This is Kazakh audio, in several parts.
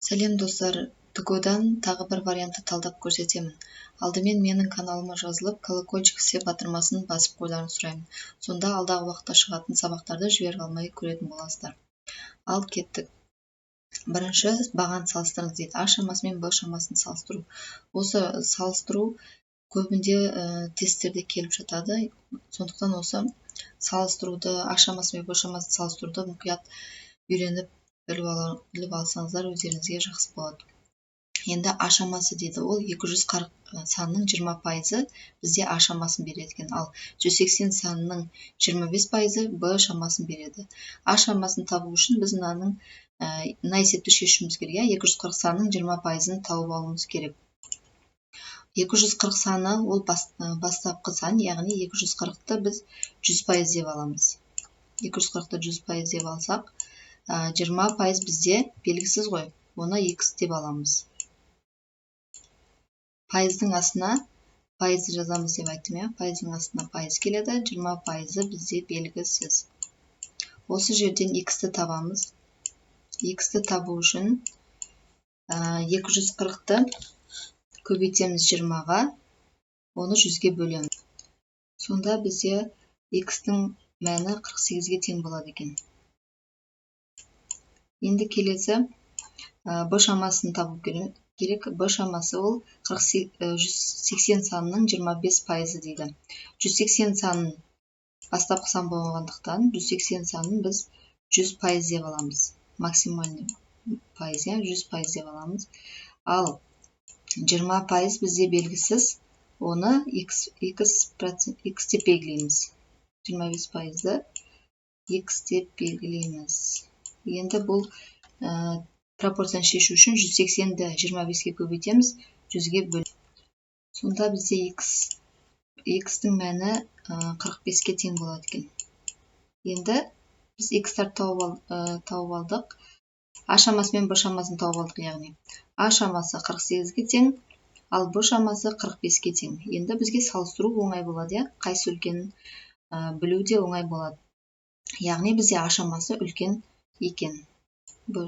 Сәлем достар, Тугодан тағы бір вариантты талдап көрсетемін. Алдымен менің каналыма жазылып, колокольчик істеп батырмасын басып қоюларын сұраймын. Сонда алдағы уақытта шығатын сабақтарды жіберіп алмай көретін боласыздар. Ал кеттік. Бірінші баған салыстырыңыз дейді. А шамасы мен Б шамасын салыстыру. Осы салыстыру көбінде тесттерде келіп жатады. Сондықтан осы салыстыруды, А шамасы мен Б шамасын салыстыруды мұқият үйреніп біліп алсаңыздар өздеріңізге жақсы болады. Енді А шамасы дейді, ол 240 санның 20%, бізде А шамасын береді екен. Ал 180 санның 25%, Б шамасын береді. А шамасын табу үшін біз мына есепті шешуіміз керек. 240 санның 20%-ын тауып алуымыз керек. 240 саны ол бастапқы сан, яғни 240-ты біз 100% деп аламыз. 240-ты 100% деп алсақ, 20% бізде белгісіз ғой, оны x деп аламыз. Пайыздың астына пайызды жазамыз деп айттым, пайыздың астына пайыз келеді, 20% бізде белгісіз. Осы жерден x-ті табамыз. X-ті табу үшін 240-ты көбейтеміз 20-ға, оны 100-ге бөлеміз. Сонда бізде x-тің мәні 48-ге тең болады екен. Енді келесі Б шамасын табу керек. Б шамасы ол 180 санның 25% дейді. 180 санын бастапқы сан болғандықтан 180 санын біз 100% деп аламыз. Максимальный пайыз, 100% деп аламыз. Ал 20% бізде белгісіз, оны x деп белгілейміз. 25%-ді x деп белгілейміз. Енді бұл пропорцияны шешу үшін 180-ді 25-ге көбейтеміз, 100-ге бөлеміз. Сонда бізде x-тің мәні 45-ке тең болады екен. Енді біз x-тарды тауып алдық. А шамасы мен Б шамасын тауып алдық, яғни. А шамасы 48-ге тең, ал Б шамасы 45-ге тең. Енді бізге салыстыру оңай болады, қайсы үлкенін білу де оңай болады. Яғни бізде А шамасы үлкен екен. Б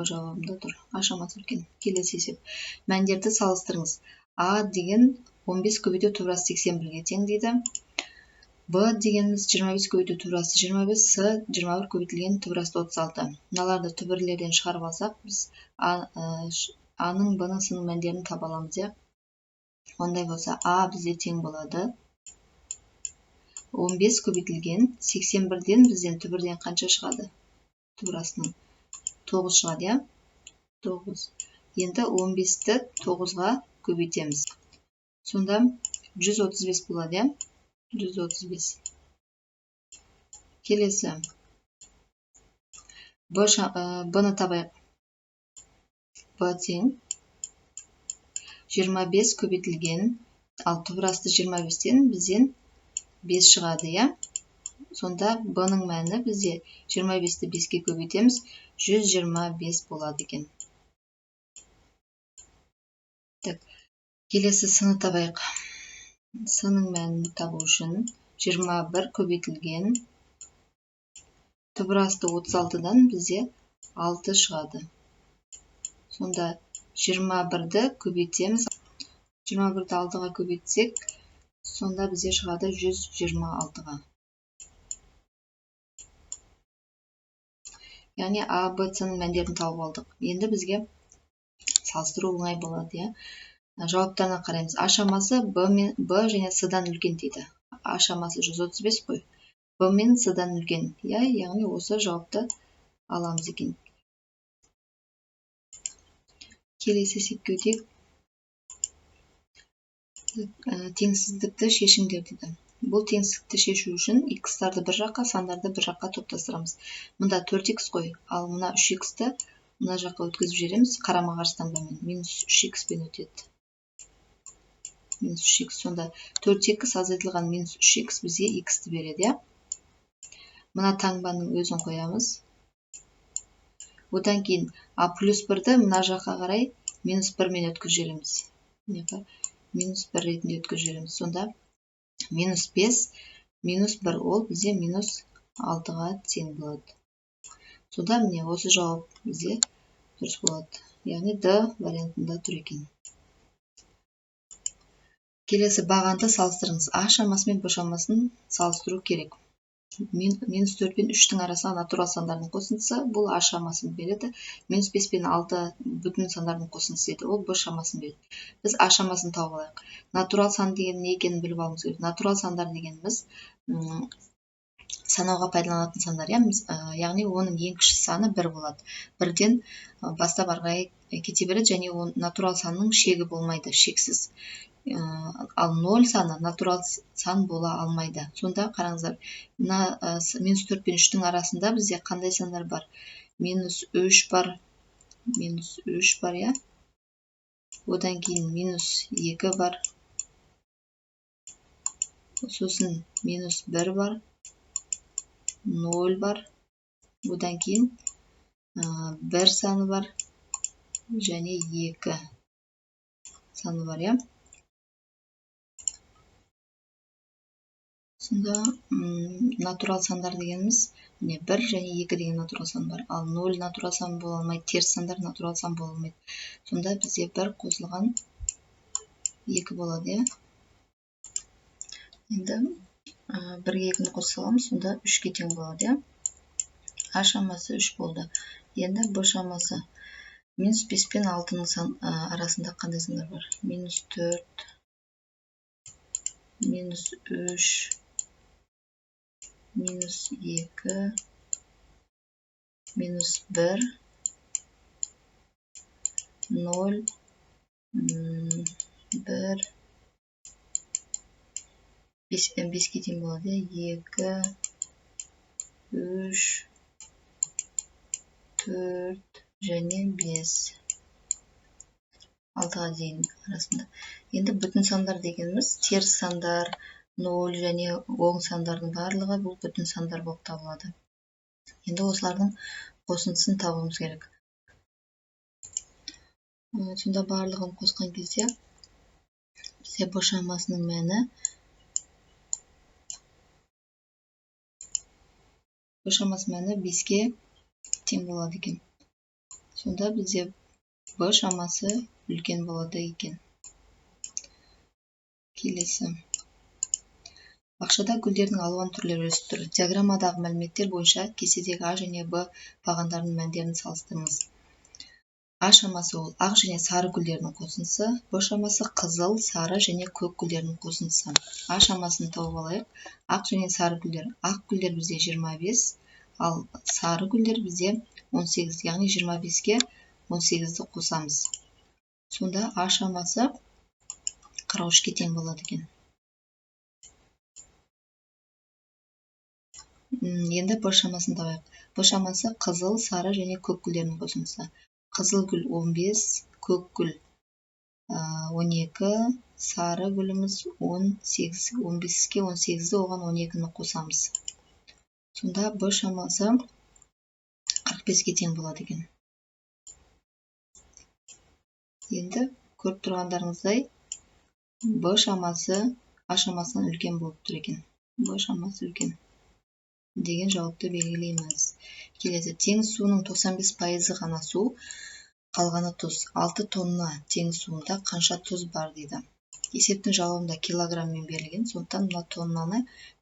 жауабында тұр. А шамасы үлкен. Келесі есеп. Мәндерді салыстырыңыз. А деген 15 көбейту туғрасы 81-ге тең дейді. Б дегеніміз 25 көбейту туғрасы 25, С 21 көбейтілген туғрасы 36. Мыналарды түбірлерден шығарып алсақ, біз А-ның, Б-ның сының мәндерін таба аламыз. Ондай болса, А бізде тең болады 15 көбейтілген 81-ден бізден түбірден қанша шығады? Туғрасының 9 шығады, 9. Енді 15-ті 9-ға көбейтеміз. Сонда 135 болады, 135. Келесі. Б-ны табайық. Б тең 25 көбейтілген, ал туғрасы 25-тен бізден 5 шығады, Сонда Б-ның мәні бізде 25-ті 5-ге көбейтеміз, 125 болады екен. Келесі С-ны табайық. С-ның мәнін табу үшін 21 көбейтілген, туғрасы 36-дан бізде 6 шығады. Сонда 21-ді көбейтеміз. 21-ді 6-ға көбейтсек, сонда бізде шығады 126-ға. Яғни А, Б, С-ның мәндерін тауып алдық. Енді бізге салыстыру оңай болады. Жауаптарына қараймыз. А шамасы Б және С-дан үлкен дейді. А шамасы 135 қой. Б мен С-дан үлкен. Яғни осы жауапты аламыз екен. Келесі есепке өтейік. Теңсіздікті шешіңдер дейді. Бұл теңсіздікті шешу үшін x-тарды бір жаққа, сандарды бір жаққа топтастырамыз. Мұнда 4x қой, ал мына 3x-ті мына жаққа өткізіп жібереміз, қарама-қарсы таңбамен. Минус 3x-пен өтеді. Минус 3x. Сонда 4x азайтылған минус 3x бізге x-ті береді. Мына таңбаның өзін қоямыз. Одан кейін А плюс 1-ді мына жаққа қарай минус 1-мен өткізіп жібереміз. Минус 1 ретінде өткізіп жібереміз. Сонда минус 5, минус 1 ол бізде минус 6-ға тең болады. Сонда міне осы жауап бізде дұрыс болады. яғни Д вариантында тұр екен. Келесі бағанды салыстырыңыз. А шамасы мен Б шамасын салыстыру керек. Минус 4 пен 3-тің арасында натурал сандардың қосындысы, бұл А шамасын береді. Минус 5 пен 6 бүтін сандардың қосындысы еді, ол Б шамасын береді. Біз А шамасын тауып алайық. Натурал сан деген не екенін біліп алуымыз керек. Натурал сандар дегеніміз санауға пайдаланатын сандар, яғни оның ең кіші саны 1 болады. 1-ден бастап ары қарай кете береді, және натурал санның шегі болмайды, шексіз. Ал 0 саны натурал сан бола алмайды. Сонда қараңыздар, минус 4 пен 3-тің арасында бізде қандай сандар бар? Минус 3 бар, я. Одан кейін минус 2 бар. Сосын минус 1 бар, 0 бар. Одан кейін 1 саны бар, және 2 саны бар, я. Сонда натурал сандар дегеніміз 1 және 2 деген натурал сан бар. Ал 0 натурал сан бола алмайды, теріс сандар натурал сан бола алмайды. Сонда бізде 1 қосылған 2 болады, я. Енді 1-ге 2-ні қосыламыз, сонда 3-ге тең болады, я. А шамасы 3 болды. Енді Б шамасы. Минус 5 пен 6-ның арасында қандай сандар бар? Минус 4, минус 3, минус 2, минус 1, 0, 1, 5-ке тең болады, 2, 3, 4, және 5. 6-ға дейін арасында. Енді бүтін сандар дегеніміз теріс сандар, 0 және оң сандардың барлығы бұл бүтін сандар болып табылады. Енді осылардың қосындысын табуымыз керек. Сонда барлығын қосқан кезде бізде Б шамасының мәні 5-ке тең болады екен. Сонда бізде Б шамасы үлкен болады екен. Келесі. Бақшада гүлдердің алуан түрлері өсіп тұр. Диаграммадағы мәліметтер бойынша кестедегі А және Б бағандарының мәндерін салыстырыңыз. А шамасы ол ақ және сары гүлдердің қосындысы, Б шамасы қызыл, сары және көк гүлдердің қосындысы. А шамасын тауып алайық. Ақ және сары гүлдер. Ақ гүлдер бізде 25, ал сары гүлдер бізде 18, яғни 25-ке 18-ді қосамыз. Сонда А шамасы 43-ке тең болады екен. Енді Б шамасын табайық. Б шамасы қызыл, сары және көк гүлдердің қосындысы. Қызыл гүл 15, көк гүл 12, сары гүліміз 18, 15-ке 18-ді оған 12-ні қосамыз. Сонда Б шамасы 45-ке тең болады екен. Енді көріп тұрғандарыңыздай Б шамасы А шамасынан үлкен болып тұр екен. Б шамасы үлкен деген жауапты белгілейміз. Келесі, теңіз суының 95% ғана су, қалғаны тұз. 6 тонна теңіз суында қанша тұз бар дейді. Есептің жауабында килограммен берілген, сондықтан мына тоннаны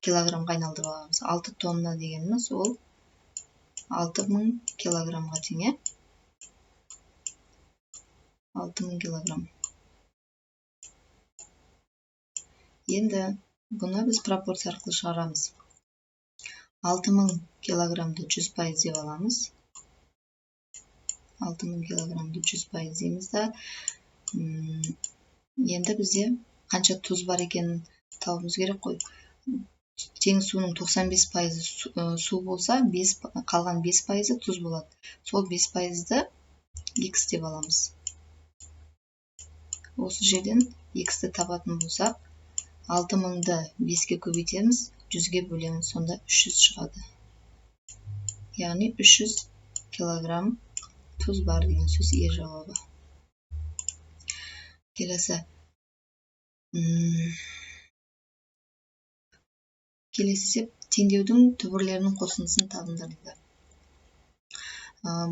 килограмға айналдырып аламыз. 6 тонна дегеніміз ол 6000 килограмға тең, 6000 килограмм. Енді бұны біз пропорция арқылы шығарамыз. 6000 килограммды 100% деп аламыз. 6000 килограммды 100% дейміз да. Енді бізде қанша тұз бар екенін табуымыз керек қой. Теңіз суының 95% су болса, қалған 5% тұз болады. Сол 5%-ді X деп аламыз. Осы жерден X-ті табатын болсақ, 6000-ды 5-ке көбейтеміз, 100-ге бөлеміз, сонда 300 шығады. Яғни 300 килограмм тұз бар деген сөз Е жауабы. Келесі теңдеудің түбірлерінің қосындысын табыңдар дейді.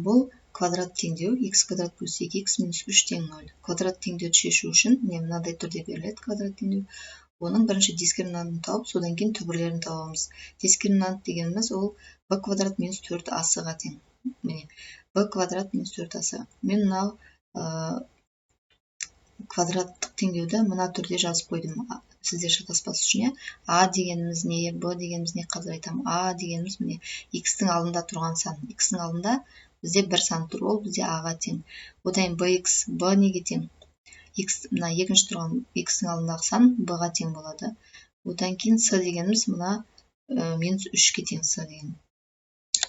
Бұл квадрат теңдеу x квадрат плюс 2x минус 3 тең 0. Квадрат теңдеуді шешу үшін мынадай түрде беріледі квадрат теңдеу. Оның бірінші дискриминантын тауып, содан кейін түбірлерін табамыз. Дискриминант дегеніміз ол b квадрат минус 4ac-ға тең. Міне, b квадрат минус 4ac. Мен мынау квадраттық теңдеуді мына түрде жазып қойдым. Сіздер шатаспас үшін, а дегеніміз не, b дегеніміз не, қазір айтамын. А дегеніміз міне x-тің алдында тұрған сан. X-тің алдында бізде бір сан тұр, ол бізде a-ға тең. Одан bx, b неге тең? Мына екінші тұрған x-тің алдындағы сан b-ға тең болады. Одан кейін c дегеніміз мына минус 3-ке тең c деген.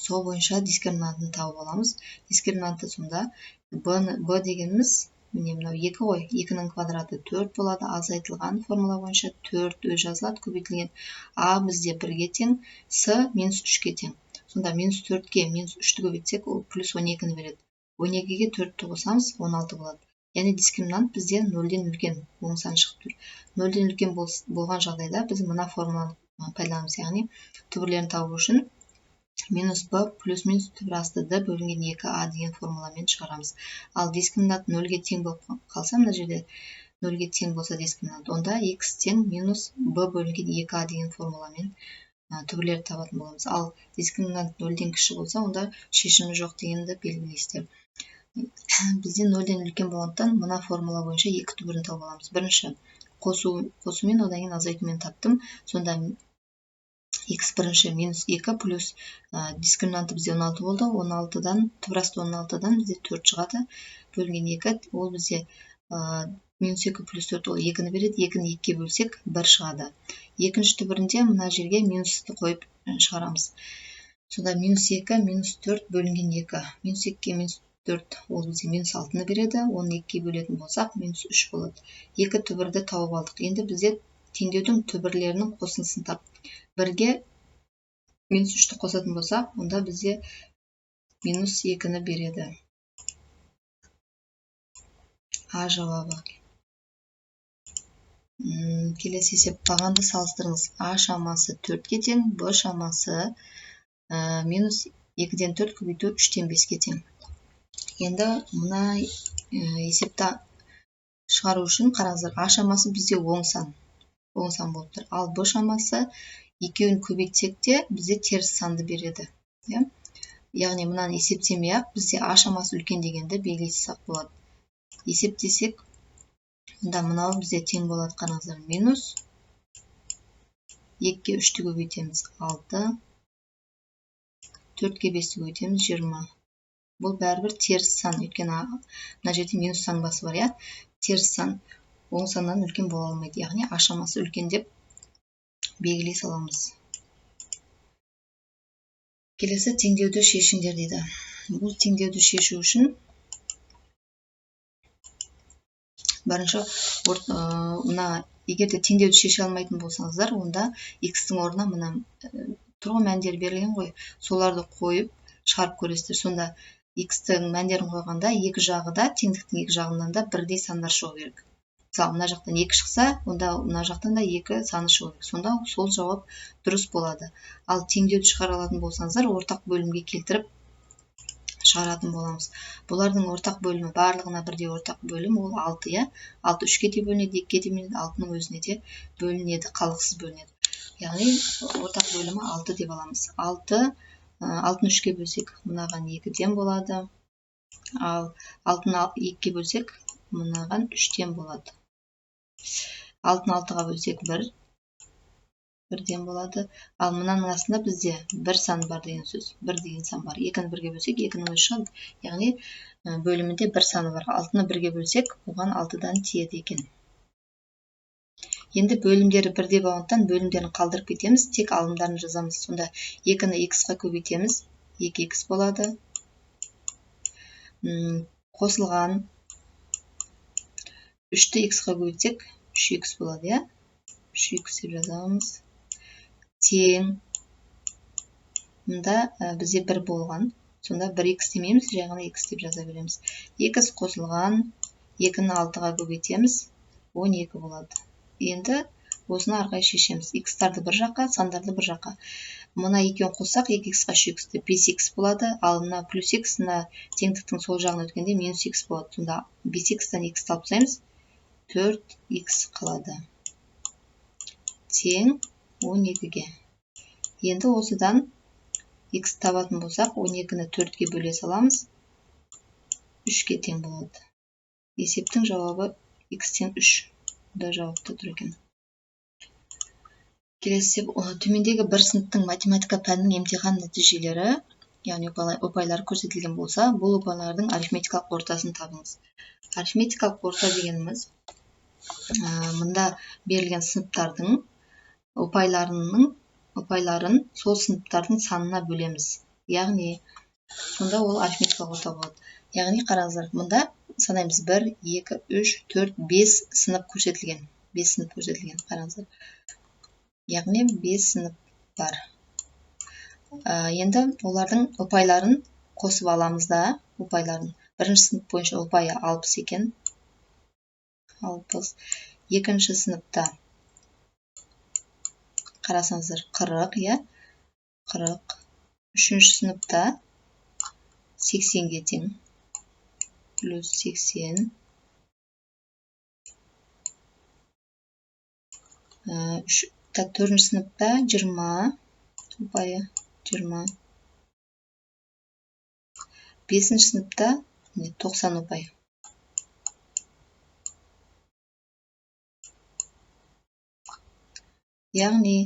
Сол бойынша дискриминантын тауып аламыз. Дискриминанты сонда b дегеніміз міне мынау 2 ғой. 2-нің квадраты 4 болады. Азайтылған формула бойынша 4 жазылады, көбейтілген. А бізде 1-ге тең, с минус 3-ке тең. Сонда минус 4-ке минус 3-ті көбейтсек, ол плюс 12-ні береді. 12-ге 4-ті қосамыз, 16 болады. Яғни дискриминант бізде 0-ден үлкен, оң сан шығып тұр. 0-ден үлкен болған жағдайда біз мына формуланы пайдаланамыз. Яғни түбірлерін табу үшін минус b плюс минус түбір асты d бөлінген 2a деген формуламен шығарамыз. Ал дискриминант 0-ге тең болып қалса, мына жерде 0-ге тең болса дискриминант, онда x тең минус b бөлінген 2a деген формуламен түбірлерді табатын боламыз. Ал дискриминант 0-ден кіші болса, онда шешімі жоқ дегенді белгілейсіздер. Бізде 0-ден үлкен болғандықтан мына формула бойынша екі түбірін тауып аламыз. Бірінші қосумен, одан кейін азайтумен таптым. Сонда x бірінші минус 2 плюс дискриминанты бізде 16 болды. 16-дан, түбірасты 16-дан бізде 4 шығады. Бөлінген 2, ол бізде минус 2 плюс 4, ол 2-ні береді. 2-ні 2-ге бөлсек 1 шығады. Екінші түбірінде мына жерге минусты қойып шығарамыз. Сонда минус 2 минус 4 бөлінген 2. Минус 2-ге минус 4, ол бізде минус 6-ны береді. Оны 2-ге бөлетін болсақ, минус 3 болады. Екі түбірді тауып алдық. Енді бізде теңдеудің түбірлерінің қосындысын тап. 1-ге минус 3-ті қосатын болсақ, онда бізде минус 2-ні береді. А жауабы. Келесі есеп, бағанды салыстырыңыз. А шамасы 4-ке тең, Б шамасы минус 2-ден 4 көбейту 3-тен 5-ке тең. Енді мұна есепті шығару үшін қараңыздар. А шамасы бізде оң сан болып тұр. Ал Б шамасы екеуін көбейтсек те бізде теріс санды береді. Яғни мұнан есептемей-ақ бізде А шамасы үлкен дегенді белгілесек болады. Есептесек, онда мынау бізде тең болады, қараңыздар. Минус 2-ге 3-ті көбейтеміз 6, 4-ге 5-ті көбейтеміз 20. Бұл бәрібір теріс сан, өйткені мына жерде минус таңбасы бар, теріс сан оң саннан үлкен бола алмайды. Яғни А шамасы үлкен деп белгілей саламыз. Келесі теңдеуді шешіңдер дейді. Бұл теңдеуді шешу үшін бірінші егерде теңдеуді шеше алмайтын болсаңыздар, онда x-тің орнына мына тұрғы мәндер берілген ғой, соларды қойып шығарып көресіздер. Сонда x-тің мәндерін қойғанда екі жағы да, теңдіктің екі жағынан да бірдей сандар шығу керек. Мысалы, мына жақтан 2 шықса, онда мына жақтан да 2 саны шығу керек. Сонда сол жауап дұрыс болады. Ал теңдеуді шығара алатын болсаңыздар, ортақ бөлімге келтіріп шығаратын боламыз. Бұлардың ортақ бөлімі, барлығына бірдей ортақ бөлім, ол 6, 6 3-ке де бөлінеді, 2-ке де бөлінеді, 6-ның өзіне де бөлінеді, қалықсыз бөлінеді. Яғни ортақ бөлімі 6 деп аламыз. 6-ны 3-ке бөлсек, мынаған 2-ден болады. Ал 6-ны 2-ке бөлсек, мынаған 3-ден болады. 6-ны 6-ға бөлсек 1-ден болады. Ал мынаның астында бізде 1 сан бар деген сөз. 1 деген сан бар. 2-ні 1-ге бөлсек, 2-нің өзі шығады. Яғни бөлімінде 1 саны бар. 6-ны 1-ге бөлсек, оған 6-дан тиеді екен. Енді бөлімдері бірдей болғандықтан бөлімдерін қалдырып кетеміз, тек алымдарын жазамыз. Сонда 2-ні x-қа көбейтеміз, 2x болады. Қосылған 3-ті x-қа көбейтсек, 3x болады, 3x деп жазамыз. Тең. Мұнда бізде 1 болған. Сонда 1x демейміз, жай ғана x деп жаза береміз. X қосылған 2-ні 6-ға көбейтеміз, 12 болады. Енді осыны ары қарай шешеміз. X-тарды бір жаққа, сандарды бір жаққа. Мына екеуін қоссақ 2x-қа 3x-ті 5x болады, ал мына плюс x мына теңдіктің сол жағына өткенде минус x болады. Сонда 5x-тан x алып тастаймыз, 4x қалады. Тең 12-ге. Енді осыдан x табатын болсақ, 12-ні 4-ге бөле саламыз, 3-ге тең болады. Есептің жауабы x-тен 3. Да жауапты тұр екен. Келесі, төмендегі бір сыныптың математика пәнінің емтихан нәтижелері, яғни ұпайлары көрсетілген болса, бұл ұпайлардың арифметикалық ортасын табыңыз. Арифметикалық орта дегеніміз, мұнда берілген сыныптардың ұпайларын сол сыныптардың санына бөлеміз. Яғни, сонда ол арифметикалық орта болады. Яғни, қараңыздар, мұнда санаймыз 1, 2, 3, 4, 5 сынып көрсетілген. 5 сынып көрсетілген, қараңыздар. Яғни 5 сынып бар. Енді олардың ұпайларын қосып аламыз да, ұпайларын. Бірінші сынып бойынша ұпайы 60 екен. 60. Екінші сыныпта қарасаңыздар 40, иә? 40. Үшінші сыныпта 80-ге тең. Плюс 80. Төртінші сыныпта 20, ұпайы 20. Бесінші сыныпта 90 ұпай. Яғни,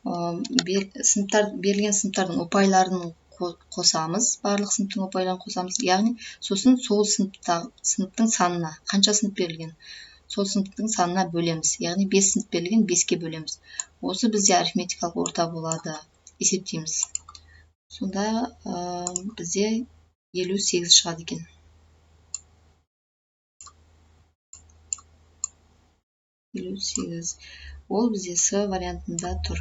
берілген сыныптардың ұпайларын қосамыз, барлық сыныптың ұпайларын қосамыз. Яғни, сосын сол сыныптың санына, қанша сынып берілген, сол сыныптың санына бөлеміз. Яғни, 5 сынып берілген, 5-ке бөлеміз. Осы бізде арифметикалық орта болады. Есептейміз. Сонда бізде 58 шығады екен. 58. Ол бізде С вариантында тұр.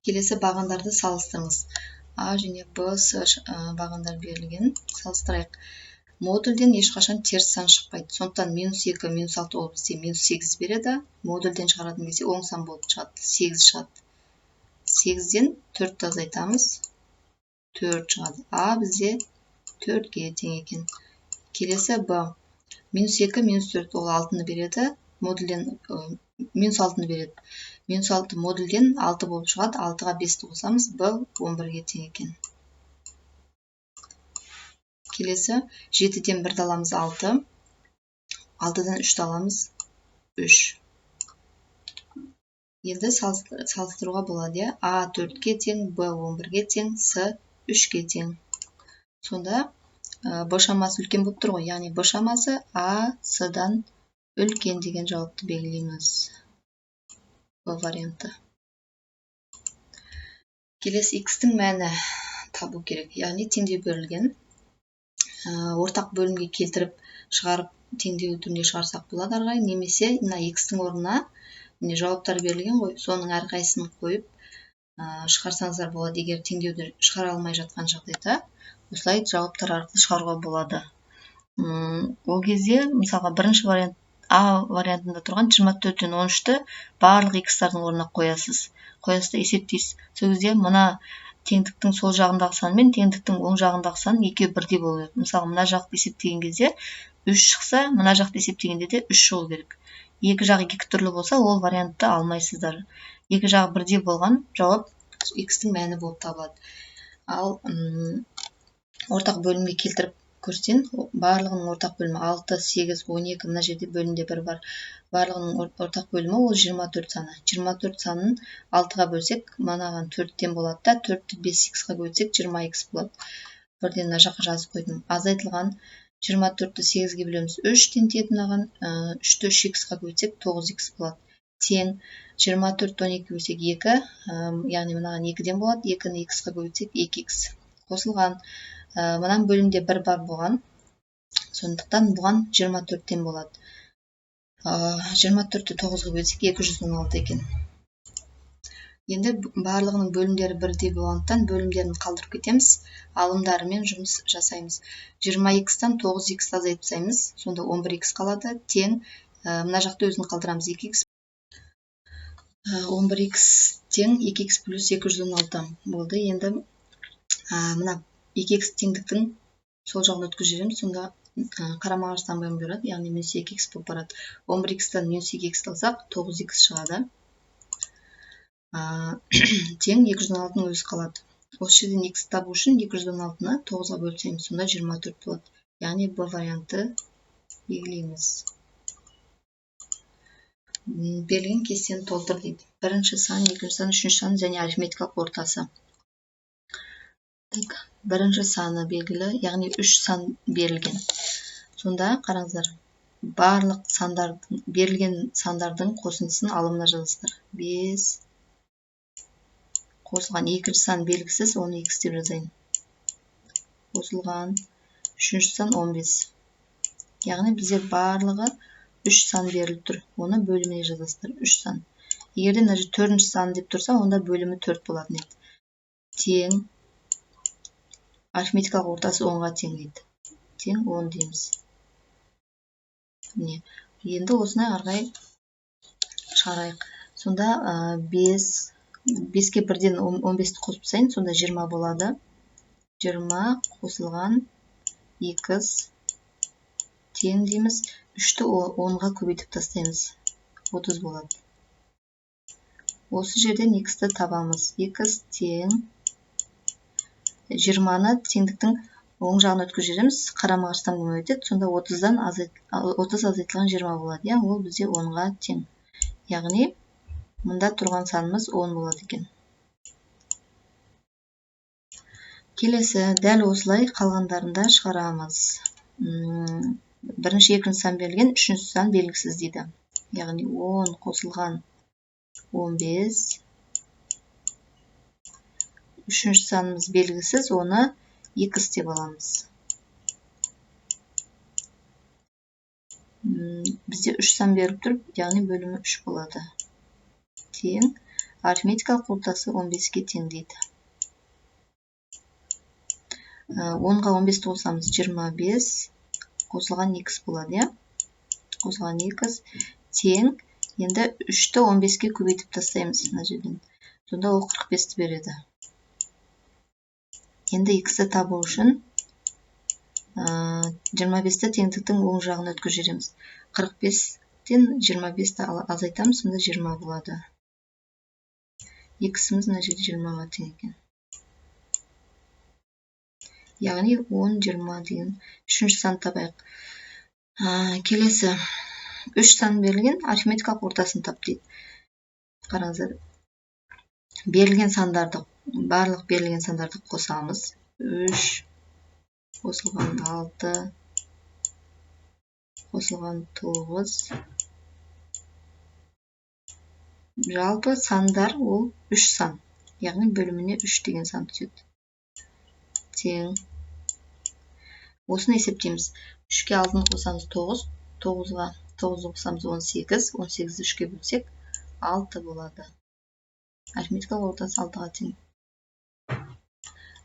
Келесі бағандарды салыстырыңыз. А және Б, С бағандар берілген. Салыстырайық. Модульден ешқашан теріс сан шықпайды. Сондықтан минус 2, минус 6 ол бізде минус 8 береді. Модульден шығаратын кезде оң сан болып шығады. 8 шығады. 8-ден 4-ті азайтамыз. 4 шығады. А бізде 4-ге тең екен. Келесі Б. Минус 2, минус 4 ол 6-ны береді. Модульден минус 6-ны береді. Минус 6 модульден 6 болып шығады. 6-ға 5-ті қосамыз. Б 11-ге тең екен. Келесі 7-ден 1-ді аламыз 6. 6-дан 3-ті аламыз 3. Енді салыстыруға болады. А 4-ге тең, Б 11-ге тең, С 3-ге тең. Сонда Б шамасы үлкен болып тұр ғой. Яғни Б шамасы А, С-дан үлкен деген жауапты белгілейміз. Б варианты. Келесі X-тің мәні табу керек. Яғни теңдеу берілген. Ортақ бөлімге келтіріп шығарып теңдеу түрінде шығарсақ болады ары қарай. Немесе X-тің орнына жауаптар берілген ғой. Соның әрқайсысын қойып шығарсаңыздар болады. Егер теңдеуді шығара алмай жатқан жағдайда осылай жауаптар арқылы шығаруға болады. Ол кезде, мысалға, бірінші вариант А вариантында тұрған 24-тен 13-ті барлық X-тардың орнына қоясыз. Қоясыз да есептейсіз. Сол кезде мына теңдіктің сол жағындағы сан мен теңдіктің оң жағындағы сан екеуі бірдей болу керек. Мысалы, мына жақты есептеген кезде 3 шықса, мына жақты есептегенде де 3 шығу керек. Екі жағы екі түрлі болса, ол вариантты алмайсыздар. Екі жағы бірдей болған жауап X-тің мәні болып табылады. Ал ортақ бөлімге келтіріп көрсен, барлығының ортақ бөлімі 6, 8, 12, мына жерде бөлімде 1 бар. Барлығының ортақ бөлімі ол 24 саны. 24 санын 6-ға бөлсек, манаған 4-тен болады да, 4-ті 5x-ға бөлсек 20x болады. Бірден мына жаққа жазып қойдым. Азайтылған 24-ті 8-ге бөлеміз 3-тен тиеді мынаған, 3-ті 3x-ға бөлсек 9x болады. Тең 24 12 бөлсек 2, яғни мынаған 2-ден болады, 2-ні x-ға бөлсек 2x. Қосылған мынан бөлімде 1 бар болған, сондықтан бұған 24-тен болады. 24-ті 9-ға бөлсек 216 екен. Енді барлығының бөлімдері бірдей болғандықтан бөлімдерін қалдырып кетеміз. Алымдарымен жұмыс жасаймыз. 20x-тан 9x азайтып тастаймыз. Сонда 11x қалады. Тең Мына жақта өзін қалдырамыз. 2х 11х тең 2х плюс 216 болды. Енді мына 2х теңдіктің сол жағын өткізіп жібереміз. Сонда қарама қарсы таңбамен береді, яғни минус 2х болып барады. 11х-тан минус 2х алсақ 9х шығады. Тең 216-ның өзі қалады. Осы жерден х табу үшін 216-ны 9-ға бөлсеміз, сонда 24 болады. Яғни Б варианты белгілейміз. Берілген кестені толтыр дейді. Бірінші сан, екінші сан, үшінші сан және арифметикалық ортасы. Бірінші саны белгілі, яғни 3 сан берілген. Сонда қараңыздар, барлық сандардың, берілген сандардың қосындысын алымына жазыңыздар. 5 қосылған екінші сан белгісіз, оны х деп жазайын. Қосылған үшінші сан 15. Яғни бізде барлығы 3 сан беріліп тұр. Оны бөліміне жазасыздар. 3 сан. Егерде мына жерде 4-ші сан деп тұрса, онда бөлімі 4 болатын еді. Тең арифметикалық ортасы 10-ға тең дейді. Тең 10 дейміз. Міне. Енді осыны арғай шығарайық. Сонда 5-ке 1-ден 15-ті қосып тастайын, сонда 20 болады. 20 қосылған 2 тең дейміз. 3-ті 10-ға көбейтіп тастаймыз. 30 болады. Осы жерден х-ті табамыз. х тең 20-ны теңдіктің оң жағына өткізіп жібереміз. Қарама қарсы таңбамен өтеді. Сонда 30-дан 30 азайтылған 20 болады. Яғни ол бізде 10-ға тең. Яғни мұнда тұрған санымыз 10 болады екен. Келесі, дәл осылай қалғандарында шығарамыз. Бірінші, екінші сан берілген, үшінші сан белгісіз дейді. Яғни 10 қосылған 15. Үшінші санымыз белгісіз, оны х деп аламыз. Бізде 3 сан беріп тұр, яғни бөлімі 3 болады. Тең арифметикалық ортасы 15-ке тең дейді. 10-ға 15-ті қосамыз, 25 қосылған х болады, я? Қосылған х тең, енді 3-ті 15-ке көбейтіп тастаймыз мына жерден. Сонда ол 45-ті береді. Енді х-ті табу үшін 25-ті теңдіктің оң жағына өткізіп жібереміз. 45-тен 25-ті азайтамыз, сонда 20 болады. Х-іміз мына жерде 20-ға тең екен. Яғни 10-20 деген үшінші сан табайық. Келесі, 3 сан берілген, арифметикалық ортасын тап дейді. Қараңыздар, барлық берілген сандарды қосамыз. 3 қосылған 6 қосылған 9. Жалпы сандар ол 3 сан. Яғни бөліміне 3 деген сан түседі. Тең. Осыны есептейміз. 3-ке 6-ны қосамыз 9. 9-ға 9-ды қосамыз 18. 18-ді 3-ке бөлсек 6 болады. Арифметикалық ортасы 6-ға тең.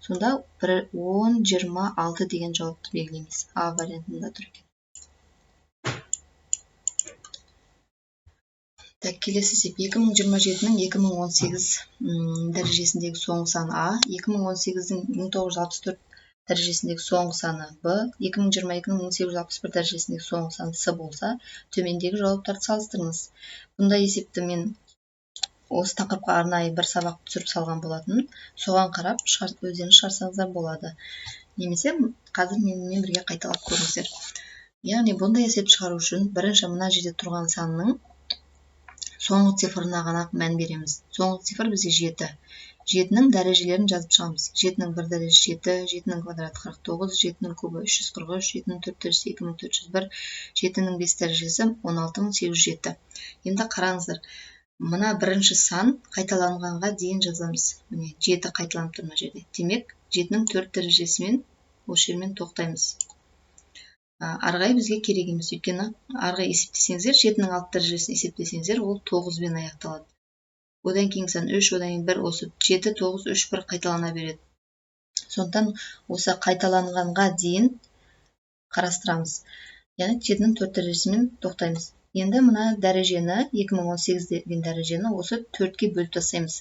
Сонда 10, 20, 6 деген жауапты белгілейміз. А вариантында тұр екен. Келесі есеп 2027-ның 2018 дәрежесіндегі соңғы саны А, 2018-дің 1964 дәрежесіндегі соңғы саны Б, 2022-ның 1861 дәрежесіндегі соңғы саны С болса, төмендегі жауаптарды салыстырыңыз. Бұндай есепті мен осы тақырыпқа арнайы бір сабақ түсіріп салған болатын. Соған қарап өздеріңіз шығарсаңыздар болады. Немесе қазір менімен бірге қайталап көріңіздер. Яғни бұндай есеп шығару үшін бірінші мына жерде тұрған санның соңғы цифрына ғана мән береміз. Соңғы цифр бізде 7. 7-нің дәрежелерін жазып шығамыз. 7-нің 1 дәрежесі 7, 7-нің квадраты 49, 7-нің кубы 343, 7-нің 4 дәрежесі 2401, 7-нің 5 дәрежесі 16807. Енді қараңыздар, мына бірінші сан қайталанғанға дейін жазамыз. Міне 7 қайталанып тұр мына жерде. Демек 7-нің 4 дәрежесімен осы жермен тоқтаймыз. Арғай бізге керек емес, өйткені арғай есептесеңіздер, 7-нің 6 дәрежесін есептесеңіздер, ол 9-бен аяқталады. Одан кейін сан 3, одан кейін 1, осы 7, 9, 3, 1 қайталана береді. Сондықтан осы қайталанғанға дейін қарастырамыз. Яғни 7-нің 4 дәрежесімен тоқтаймыз. Енді мына дәрежені 2018 деген дәрежені осы 4-ке бөліп тастаймыз.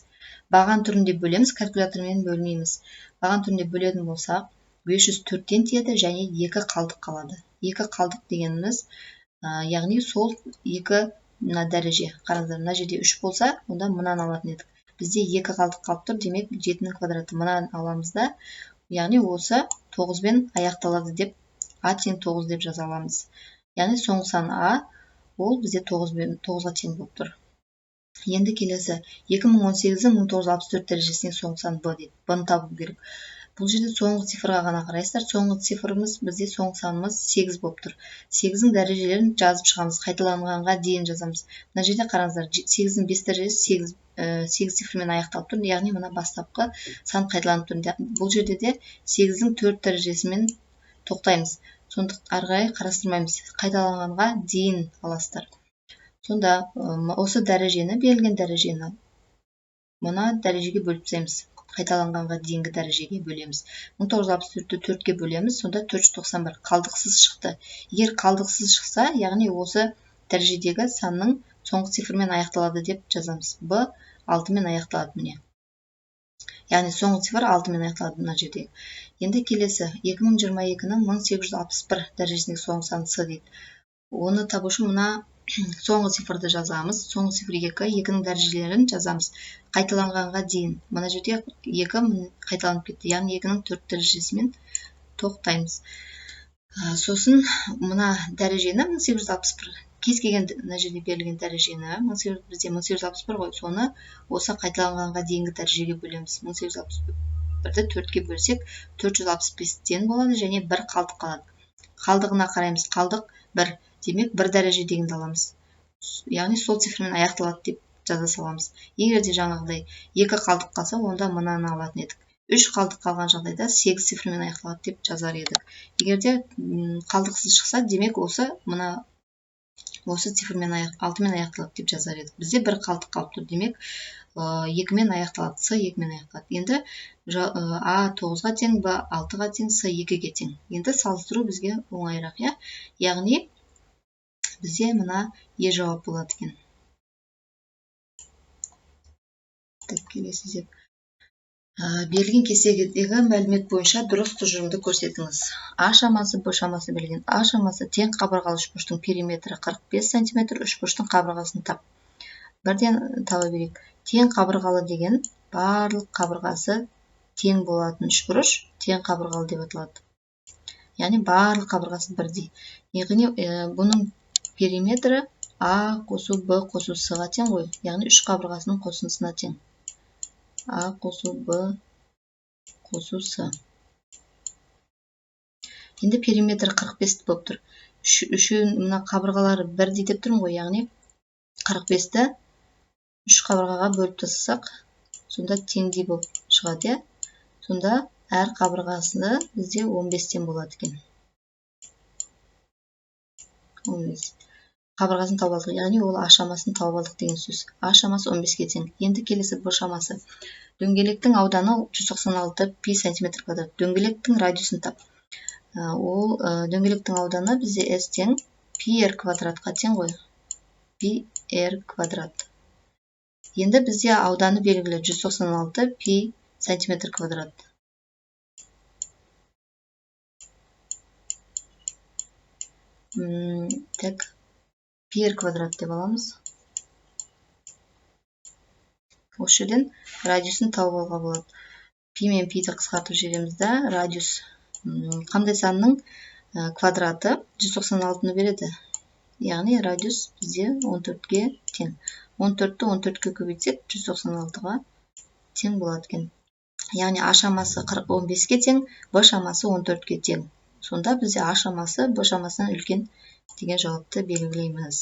Баған түрінде бөлеміз, калькулятормен бөлмейміз. Баған түрінде бөлетін болсақ, 504-тен тиеді және 2 қалдық қалады. 2 қалдық дегеніміз, яғни сол 2 мына дәреже. Қараңыздар, мына жерде 3 болса, онда мынаны алатын едік. Бізде 2 қалдық қалып тұр, демек 7-нің квадраты мынаны аламыз да, яғни осы 9-бен аяқталады деп, а тең 9 деп жаза аламыз. Яғни соңғы сан а, ол бізде 9-ға тең болып тұр. Енді келесі 2018-дің 1964 дәрежесінің соңғы сан б дейді. Б-ны табу керек. Бұл жерде соңғы цифрға ғана қарайсыздар. Соңғы цифрымыз бізде соңғы санымыз 8 болып тұр. 8-дің дәрежелерін жазып шығамыз. Қайталанғанға дейін жазамыз. Мына жерде қараңыздар, 8-дің 5 дәрежесі 8 цифрмен аяқталып тұр. Яғни мына бастапқы сан қайталанып тұр. Бұл жерде де 8-дің 4 дәрежесімен тоқтаймыз. Сондықтан ары қарай қарастырмаймыз. Қайталанғанға дейін аласыздар. Сонда осы дәрежені, берілген дәрежені мына дәрежеге бөліп тастаймыз. Қайталанғанға дейінгі дәрежеге бөлеміз. 1964-ті 4-ке бөлеміз, сонда 491 қалдықсыз шықты. Егер қалдықсыз шықса, яғни осы дәрежедегі санның соңғы цифрмен аяқталады деп жазамыз. Б 6-мен аяқталады міне. Яғни соңғы цифр 6-мен аяқталады мына жерде. Енді келесі 2022-ның 1861 дәрежесіндегі соңғы саны с дейді. Оны табу үшін мына соңғы цифрды жазамыз. Соңғы цифр 2, 2-нің дәрежелерін жазамыз. Қайталанғанға дейін. Мына жерде 2 қайталанып кетті. Яғни 2-нің 4 дәрежесімен тоқтаймыз. Сосын мына дәрежені 1861. Кез келген мына жерде берілген дәрежені, бізде 1861 ғой, соны осы қайталанғанға дейінгі дәрежеге бөлеміз. 1861-ді 4-ке бөлсек 465-тен болады және 1 қалдық қалады. Қалдығына қараймыз. Қалдық 1. Демек, 1 дәреже дегенді аламыз. Яғни сол цифрмен аяқталады деп жаза саламыз. Егер де жаңағыдай 2 қалдық қалса, онда мынаны алатын едік. 3 қалдық қалған жағдайда 8 цифрмен аяқталады деп жазар едік. Егер де қалдықсыз шықса, демек осы цифрмен 6-мен аяқталады деп жазар едік. Бізде 1 қалдық қалып тұр. Демек, 2-мен аяқталады, с 2-мен аяқталады. Енді а 9-ға тең, б 6-ға тең, с 2-ге тең. Енді салыстыру бізге оңайырақ, яғни бізде мына е жауап болады екен. Келесі деп. Берілген кестедегі мәлімет бойынша дұрыс тұжырымды көрсетіңіз. А шамасы, Б шамасы берілген. А шамасы тең қабырғалы үшбұрыштың периметрі 45 см, үшбұрыштың қабырғасын тап. Бірден таба берейік. Тең қабырғалы деген барлық қабырғасы тең болатын үшбұрыш тең қабырғалы деп аталады. Яғни барлық қабырғасы бірдей. Яғни бұның периметрі А қосу Б қосу С-ға тең ғой. Яғни үш қабырғасының қосындысына тең. А қосу Б қосу С. Енді периметр 45 болып тұр. Үшеуін мына қабырғалары бірдей деп тұрмын ғой. Яғни 45-ті үш қабырғаға бөліп тастасақ, сонда теңдей болып шығады. Сонда әр қабырғасында бізде 15-тен болады екен. 15. Қабырғасын тауып алдық, яғни ол А шамасын тауып алдық деген сөз. А шамасы 15-ге тең. Енді келесі Б шамасы. Дөңгелектің ауданы 196 пи сантиметр квадрат. Дөңгелектің радиусын тап. Ол дөңгелектің ауданы бізде S тең пи r квадратқа тең ғой. Пи r квадрат. Енді бізде ауданы белгілі 196 пи сантиметр квадрат. Так, пи r квадрат деп аламыз. Осы жерден радиусын тауып алуға болады. Пи мен пиді қысқартып жібереміз да, радиус қандай санның квадраты 196-ны береді. Яғни радиус бізде 14-ге тең. 14-ті 14-ке көбейтсек 196-ға тең болады екен. Яғни А шамасы 15-ге тең, Б шамасы 14-ге тең. Сонда бізде А шамасы Б шамасынан үлкен деген жауапты белгілейміз.